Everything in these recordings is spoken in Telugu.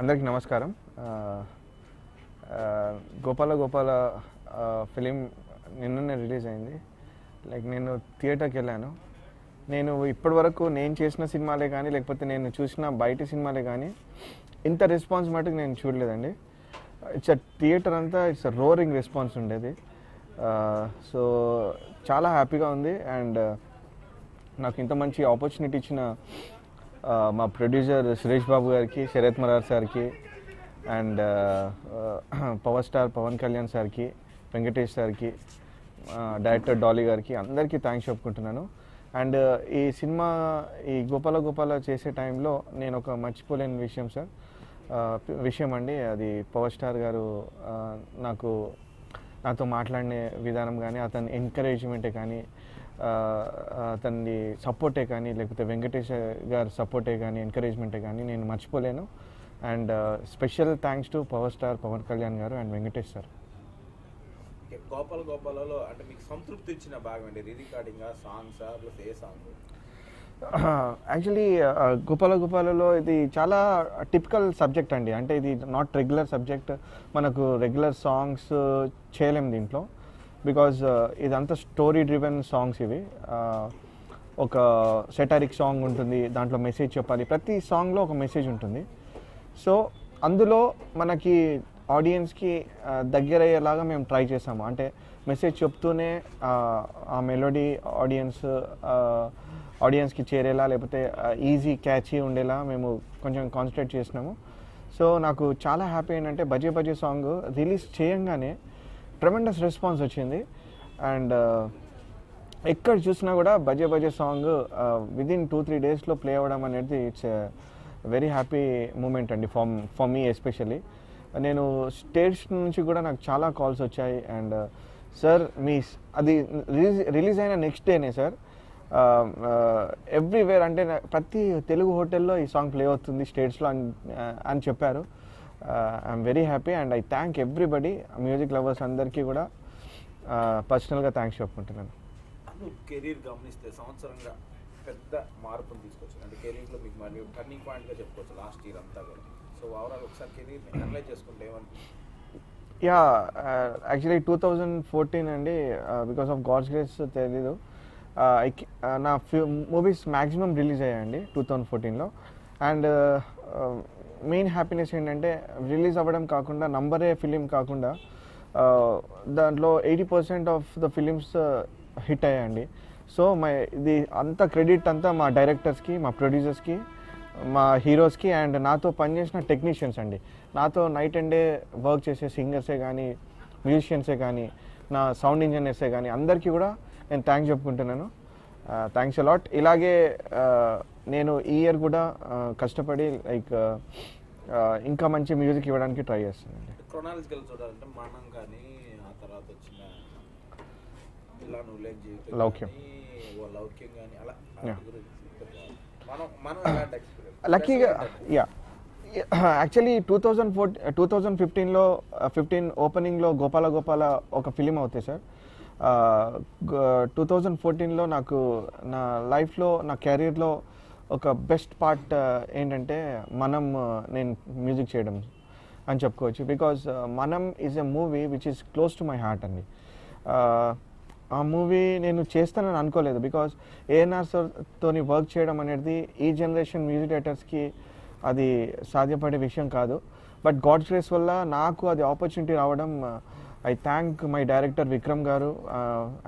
అందరికీ నమస్కారం. గోపాల గోపాల ఫిలిం నిన్ననే రిలీజ్ అయింది. లైక్ నేను థియేటర్కి వెళ్ళాను. నేను ఇప్పటివరకు నేను చేసిన సినిమాలే కానీ లేకపోతే నేను చూసిన బయట సినిమాలే కానీ ఇంత రెస్పాన్స్ మటుకు నేను చూడలేదండి. ఇట్స్ థియేటర్ అంతా ఇట్స్ రోరింగ్ రెస్పాన్స్ ఉండేది. సో చాలా హ్యాపీగా ఉంది. అండ్ నాకు ఇంత మంచి ఆపర్చునిటీ ఇచ్చిన మా ప్రొడ్యూసర్ సురేష్ బాబు గారికి, శరత్ మరార్ సార్కి, and power star Pawan Kalyan సార్కి, వెంకటేష్ సార్కి, డైరెక్టర్ డాలీ గారికి అందరికీ థ్యాంక్స్ చెప్పుకుంటున్నాను. అండ్ ఈ సినిమా ఈ గోపాల గోపాల చేసే టైంలో నేను ఒక మర్చిపోలేని విషయం అండి. అది పవర్ స్టార్ గారు నాతో మాట్లాడిన విధానం కానీ, అతని ఎంకరేజ్మెంటే కానీ, అతని సపోర్టే కానీ, లేకపోతే వెంకటేష్ గారి సపోర్టే కానీ, ఎంకరేజ్మెంటే కానీ నేను మర్చిపోలేను. And special thanks to power star Pawan Kalyan గారు అండ్ వెంకటేష్ సార్. గోపాల గోపాలలో అంటే మీకు సంతృప్తి ఇచ్చిన భాగం అండి, రీ రికార్డింగ్ సాంగ్స్ ప్లస్ ఏ సాంగ్? యాక్చువల్లీ గోపాల గోపాలలో ఇది చాలా టిపికల్ సబ్జెక్ట్ అండి. అంటే ఇది నాట్ రెగ్యులర్ సబ్జెక్ట్. మనకు రెగ్యులర్ సాంగ్స్ చేయలేము దీంట్లో. బికాజ్ ఇదంతా స్టోరీ డ్రివెన్ సాంగ్స్ ఇవి. ఒక సెటారిక్ సాంగ్ ఉంటుంది, దాంట్లో మెసేజ్ చెప్పాలి. ప్రతి సాంగ్లో ఒక మెసేజ్ ఉంటుంది. సో అందులో మనకి ఆడియన్స్కి దగ్గరయ్యేలాగా మేము ట్రై చేసాము. అంటే మెసేజ్ చెప్తూనే ఆ మెలోడీ ఆడియన్స్కి చేరేలా, లేకపోతే ఈజీ క్యాచీ ఉండేలా మేము కొంచెం కాన్సన్ట్రేట్ చేసినాము. సో నాకు చాలా హ్యాపీ ఏంటంటే బజే బజే సాంగ్ రిలీజ్ చేయంగానే ట్రెమెండస్ రెస్పాన్స్ వచ్చింది. అండ్ ఎక్కడ చూసినా కూడా బజే బజే సాంగ్ విదిన్ 2-3 డేస్లో ప్లే అవ్వడం అనేది ఇట్స్ వెరీ హ్యాపీ మూమెంట్ అండి ఫర్ మీ ఎస్పెషల్లీ. నేను స్టేట్స్ నుంచి కూడా నాకు చాలా కాల్స్ వచ్చాయి. అండ్ సార్ అది రిలీజ్ అయిన నెక్స్ట్ డేనే సార్ ఎవ్రీవేర్, అంటే ప్రతి తెలుగు హోటల్లో ఈ సాంగ్ ప్లే అవుతుంది స్టేట్స్లో అని చెప్పారు. I'm very happy and I thank everybody, music lovers అందరికీ కూడా పర్సనల్గా థ్యాంక్స్ చెప్పుకుంటున్నాను. కెరీర్ గమనిస్తే సంవత్సరంగా పెద్ద మార్పును తీసుకొచ్చాను. అంటే కెరీర్లో మీకు మరియు టర్నింగ్ పాయింట్గా చెప్పుకోవచ్చు లాస్ట్ ఇయర్ అంతా కూడా. సో ఓవరాల్ ఒకసారి కెరీర్ని అనలైజ్ చేసుకుంటే ఏమనిపిస్తుంది? యా, యాక్చువల్లీ 2014 అండి. బికాస్ ఆఫ్ గాడ్స్ గ్రేస్ తెలీదు, నా మూవీస్ మ్యాక్సిమం రిలీజ్ అయ్యాయండి 2014లో. అండ్ మెయిన్ హ్యాపీనెస్ ఏంటంటే రిలీజ్ అవ్వడం కాకుండా, నంబరే ఫిలిం కాకుండా దాంట్లో 80% ఆఫ్ ద ఫిలిమ్స్ హిట్ అయ్యాయండి. సో ఇది అంత క్రెడిట్ అంతా మా డైరెక్టర్స్కి, మా ప్రొడ్యూసర్స్కి, మా హీరోస్కి అండ్ నాతో పనిచేసిన టెక్నీషియన్స్ అండి. నాతో నైట్ అండ్ డే వర్క్ చేసే సింగర్సే కానీ, మ్యూజిషియన్సే కానీ, నా సౌండ్ ఇంజనీర్సే కానీ అందరికీ కూడా నేను థ్యాంక్స్ చెప్పుకుంటున్నాను. Thanks a lot. ఇలాగే నేను ఈ ఇయర్ కూడా కష్టపడి లైక్ ఇంకా మంచి మ్యూజిక్ ఇవ్వడానికి ట్రై చేస్తానండి. క్రొనాలజికల్ చూడాలంటే మనం కానీ, ఆ తర్వాత వచ్చిన లౌక్యం కానీ అలా లక్కీగా యా. యాక్చువల్లీ 2015లో ఓపెనింగ్లో గోపాల గోపాల ఒక ఫిలిం అవుతాయి సార్. 2014లో నాకు నా లైఫ్లో, నా కెరీర్లో ఒక బెస్ట్ పార్ట్ ఏంటంటే నేను మ్యూజిక్ చేయడం అని చెప్పుకోవచ్చు. బికాజ్ మనం is a movie which is close to my heart అండి. ఆ మూవీ నేను చేస్తానని అనుకోలేదు. బికాజ్ ఏఎన్ఆర్ సార్తో వర్క్ చేయడం అనేది ఈ జనరేషన్ మ్యూజిక్ డైరెక్టర్స్కి అది సాధ్యపడే విషయం కాదు. బట్ గాడ్స్ గ్రేస్ వల్ల నాకు అది ఆపర్చునిటీ రావడం, I thank my director Vikram garu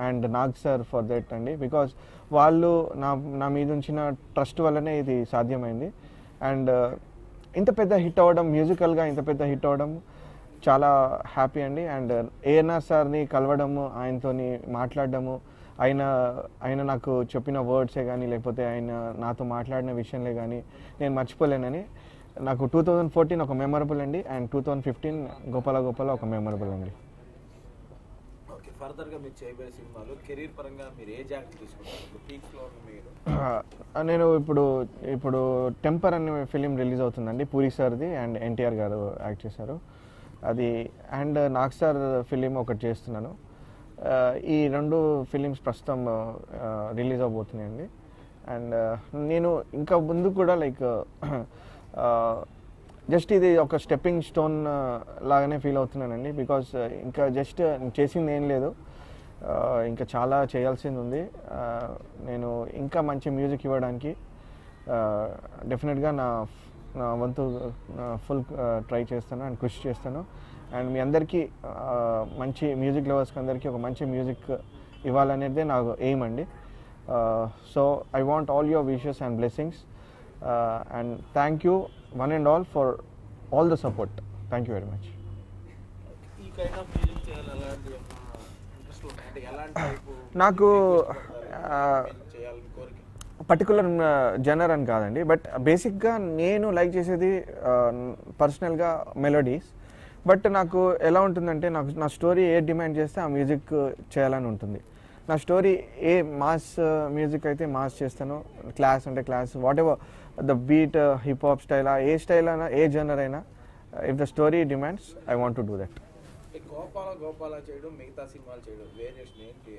and Nag sir for that అండి. బికాజ్ వాళ్ళు నా మీద ఉంచిన ట్రస్ట్ వల్లనే ఇది సాధ్యమైంది. అండ్ ఇంత పెద్ద హిట్ అవ్వడం, మ్యూజికల్గా ఇంత పెద్ద హిట్ అవ్వడం చాలా హ్యాపీ అండి. అండ్ ఏఎన్ఆర్ సార్ని కలవడము, ఆయనతోని మాట్లాడడము, ఆయన నాకు చెప్పిన వర్డ్సే కానీ, లేకపోతే ఆయన నాతో మాట్లాడిన విషయంలో కానీ నేను మర్చిపోలేనని. నాకు 2014 ఒక మెమరబుల్ అండి. అండ్ 2015 గోపాల గోపాల ఒక మెమరబుల్ అండి. ఫర్దర్గా మీరు చేయబోయే సినిమాలు కెరీర్ పరంగా మీరు ఏ జాగ్రత్త తీసుకుంటారు? పీక్స్లో మీరు నేను ఇప్పుడు టెంపర్ అనే ఫిలిం రిలీజ్ అవుతుందండి, పూరి సార్ది అండ్ ఎన్టీఆర్ గారు యాక్ట్ చేశారు అది. అండ్ నాగ్ సార్ ఫిలిం ఒకటి చేస్తున్నాను. ఈ 2 ఫిలిమ్స్ ప్రస్తుతం రిలీజ్ అవబోతున్నాయండి. అండ్ నేను ఇంకా ముందు కూడా లైక్ జస్ట్ ఇది ఒక స్టెప్పింగ్ స్టోన్ లాగానే ఫీల్ అవుతున్నానండి. బికాజ్ ఇంకా జస్ట్ చేసింది ఏం లేదు, ఇంకా చాలా చేయాల్సింది ఉంది. నేను ఇంకా మంచి మ్యూజిక్ ఇవ్వడానికి డెఫినెట్గా నా వంతు ఫుల్ ట్రై చేస్తాను అండ్ కృషి చేస్తాను. అండ్ మీ అందరికీ మంచి మ్యూజిక్ లవర్స్కి అందరికీ ఒక మంచి మ్యూజిక్ ఇవ్వాలనేదే నాకు ఎయిమ్ అండి. So I want all your wishes and blessings and thank you one and all for all the support. Thank you very much. నాకు పర్టికులర్ జనర్ అని కాదండి, బట్ బేసిక్గా నేను లైక్ చేసేది పర్సనల్గా మెలోడీస్. బట్ నాకు ఎలా ఉంటుందంటే నా స్టోరీ ఏ డిమాండ్ చేస్తే ఆ మ్యూజిక్ చేయాలని ఉంటుంది. నా స్టోరీ ఏ మాస్ మ్యూజిక్ అయితే మాస్ చేస్తాను, క్లాస్ అంటే class, what ever the beat hip hop style, A style అయినా ఏ జనర్ అయినా, if the story demands I want to do that. Gopala చేయడం మిగతా సినిమాలు చేయడం వేరియేషన్ ఏంటి?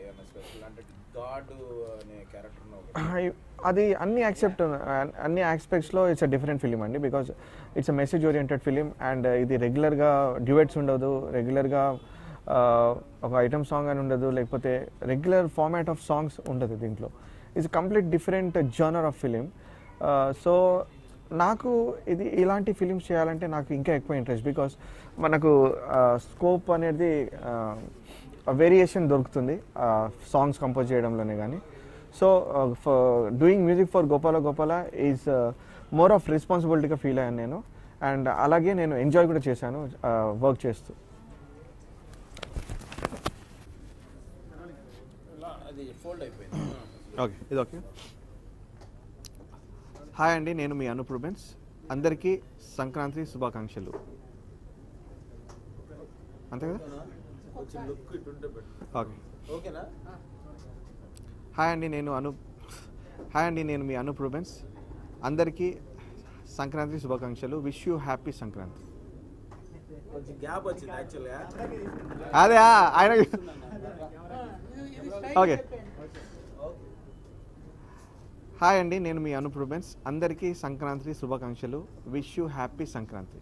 అంటే గాడ్ అనే క్యారెక్టర్ అది అన్ని ఆస్పెక్ట్స్లో ఇట్స్ అ డిఫరెంట్ ఫిలిం అండి. Because it's a message oriented film and ఇది రెగ్యులర్గా డ్యూయెట్స్ ఉండదు, రెగ్యులర్గా ఒక ఐటమ్ సాంగ్ అని ఉండదు, లేకపోతే రెగ్యులర్ ఫార్మాట్ ఆఫ్ సాంగ్స్ ఉండదు దీంట్లో. It's complete different genre of film. So నాకు ఇలాంటి ఫిలిమ్స్ చేయాలంటే నాకు ఇంకా ఎక్కువ ఇంట్రెస్ట్. బికాస్ మనకు స్కోప్ అనేది వేరియేషన్ దొరుకుతుంది సాంగ్స్ కంపోజ్ చేయడంలోనే కానీ. So doing music for Gopala is more of రెస్పాన్సిబిలిటీగా ఫీల్ అయ్యాను నేను. అండ్ అలాగే నేను ఎంజాయ్ కూడా చేశాను వర్క్ చేస్తూ. ఓకే, ఇది ఓకే. హాయ్ అండి, నేను మీ అనూప్ రూబెన్స్. అందరికీ సంక్రాంతి శుభాకాంక్షలు. అంతే కదా? ఓకే. హాయ్ అండి, నేను మీ అనూప్ రూబెన్స్. అందరికీ సంక్రాంతి శుభాకాంక్షలు. Wish you happy Sankranti. అదే ఆయన. ఓకే. హాయ్ అండి, నేను మీ అనూప్ రూబెన్స్. అందరికీ సంక్రాంతి శుభాకాంక్షలు. Wish you happy Sankranti.